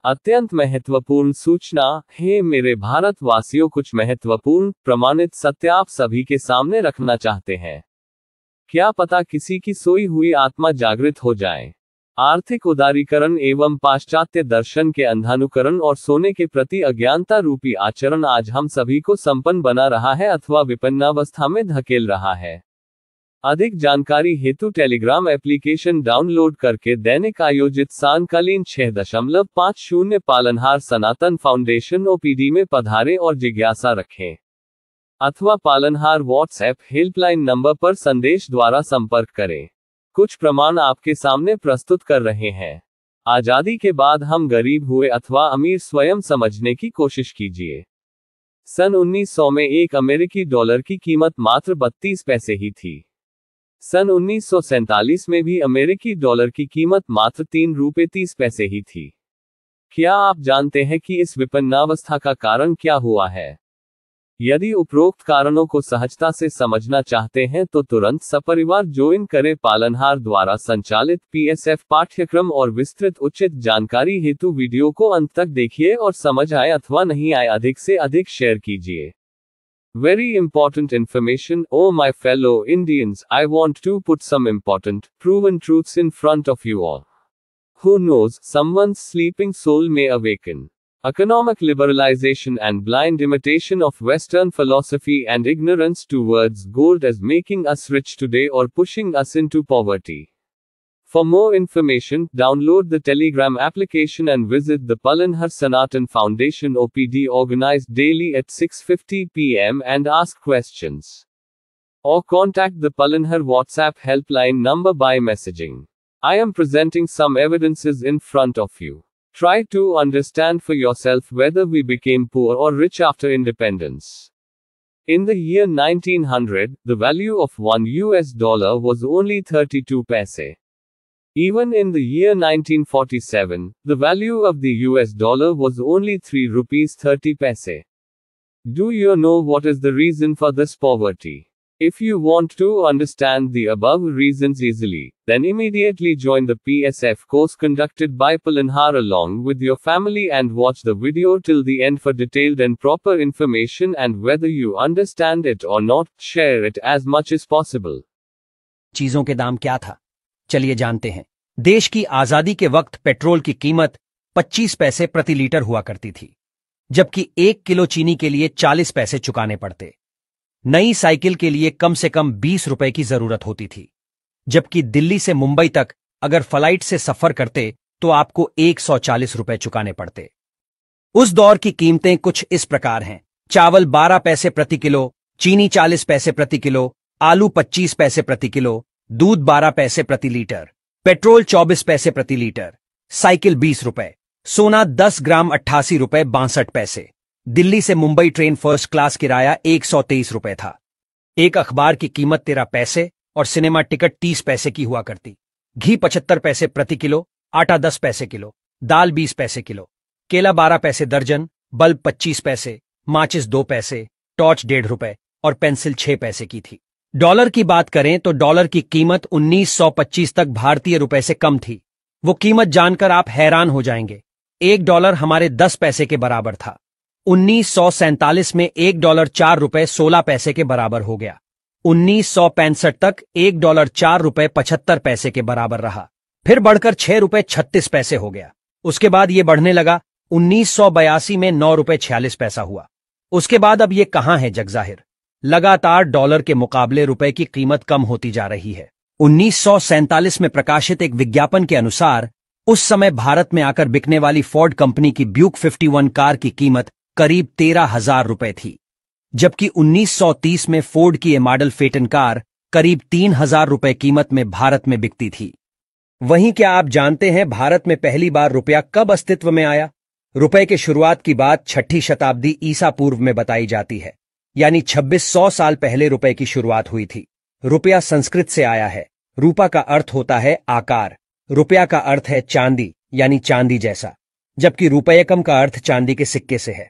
अत्यंत महत्वपूर्ण सूचना है मेरे भारतवासियों, कुछ महत्वपूर्ण प्रमाणित सत्य आप सभी के सामने रखना चाहते हैं। क्या पता किसी की सोई हुई आत्मा जागृत हो जाए। आर्थिक उदारीकरण एवं पाश्चात्य दर्शन के अंधानुकरण और सोने के प्रति अज्ञानता रूपी आचरण आज हम सभी को संपन्न बना रहा है अथवा विपन्नावस्था में धकेल रहा है। अधिक जानकारी हेतु टेलीग्राम एप्लीकेशन डाउनलोड करके दैनिक आयोजित सायंकालीन 6.50 पालनहार सनातन फाउंडेशन ओपीडी में पधारें और जिज्ञासा रखें, अथवा पालनहार व्हाट्सएप हेल्पलाइन नंबर पर संदेश द्वारा संपर्क करें। कुछ प्रमाण आपके सामने प्रस्तुत कर रहे हैं। आजादी के बाद हम गरीब हुए अथवा अमीर स्वयं समझने की कोशिश कीजिए। सन 1900 में एक अमेरिकी डॉलर की कीमत मात्र 32 पैसे ही थी। सन 1947 में भी अमेरिकी डॉलर की कीमत मात्र 3 रुपये 30 पैसे ही थी। क्या आप जानते हैं कि इस विपन्नावस्था का कारण क्या हुआ है? यदि उपरोक्त कारणों को सहजता से समझना चाहते हैं तो तुरंत सपरिवार ज्वाइन करें पालनहार द्वारा संचालित पीएसएफ पाठ्यक्रम और विस्तृत उचित जानकारी हेतु वीडियो को अंत तक देखिए और समझ आए अथवा नहीं आए अधिक से अधिक शेयर कीजिए। Very important information, oh my fellow Indians, I want to put some important, proven truths in front of you all. Who knows, someone's sleeping soul may awaken. Economic liberalization and blind imitation of Western philosophy and ignorance towards gold is making us rich today or pushing us into poverty. For more information, download the Telegram application and visit the Palanhar Sanatan Foundation OPD organized daily at 6:50 p.m. and ask questions. Or contact the Palanhar WhatsApp helpline number by messaging. I am presenting some evidences in front of you. Try to understand for yourself whether we became poor or rich after independence. In the year 1900, the value of $1 was only 32 paise. Even in the year 1947, the value of the US dollar was only 3 rupees 30 paise. Do you know what is the reason for this poverty? If you want to understand the above reasons easily, then immediately join the PSF course conducted by Palanhar along with your family and watch the video till the end for detailed and proper information, and whether you understand it or not, share it as much as possible. चीजों के दाम क्या था? चलिए जानते हैं। देश की आजादी के वक्त पेट्रोल की कीमत 25 पैसे प्रति लीटर हुआ करती थी, जबकि 1 किलो चीनी के लिए 40 पैसे चुकाने पड़ते। नई साइकिल के लिए कम से कम 20 रुपए की जरूरत होती थी, जबकि दिल्ली से मुंबई तक अगर फ्लाइट से सफर करते तो आपको 140 रुपए चुकाने पड़ते। उस दौर की कीमतें कुछ इस प्रकार हैं: चावल 12 पैसे प्रति किलो, चीनी 40 पैसे प्रति किलो, आलू 25 पैसे प्रति किलो, दूध 12 पैसे प्रति लीटर, पेट्रोल 24 पैसे प्रति लीटर, साइकिल 20 रुपए, सोना 10 ग्राम 88 रुपए 62 पैसे। दिल्ली से मुंबई ट्रेन फर्स्ट क्लास किराया 123 रुपए था। एक अखबार की कीमत 13 पैसे और सिनेमा टिकट 30 पैसे की हुआ करती। घी 75 पैसे प्रति किलो, आटा 10 पैसे किलो, दाल 20 पैसे किलो, केला 12 पैसे दर्जन, बल्ब 25 पैसे, माचिस 2 पैसे, टॉर्च 1.5 रुपए और पेंसिल 6 पैसे की थी। डॉलर की बात करें तो डॉलर की कीमत 1925 तक भारतीय रुपए से कम थी। वो कीमत जानकर आप हैरान हो जाएंगे। $1 हमारे 10 पैसे के बराबर था। 1947 में $1 4 रुपए 16 पैसे के बराबर हो गया। 1965 तक $1 4 रुपए 75 पैसे के बराबर रहा, फिर बढ़कर 6 रुपए 36 पैसे हो गया। उसके बाद ये बढ़ने लगा। 1982 में 9 रुपए 46 पैसा हुआ। उसके बाद अब ये कहां है जगजाहिर। लगातार डॉलर के मुकाबले रुपए की कीमत कम होती जा रही है। 1947 में प्रकाशित एक विज्ञापन के अनुसार उस समय भारत में आकर बिकने वाली फोर्ड कंपनी की ब्यूक 51 कार की कीमत करीब 13,000 रुपए थी, जबकि 1930 में फोर्ड की ये मॉडल फेटन कार करीब 3,000 रुपए कीमत में भारत में बिकती थी। वहीं क्या आप जानते हैं भारत में पहली बार रुपया कब अस्तित्व में आया? रुपए की शुरुआत की बात 6ठी शताब्दी ईसा पूर्व में बताई जाती है, यानी 2600 साल पहले रुपए की शुरुआत हुई थी। रुपया संस्कृत से आया है। रूपा का अर्थ होता है आकार, रुपया का अर्थ है चांदी यानी चांदी जैसा, जबकि रुपयकम का अर्थ चांदी के सिक्के से है।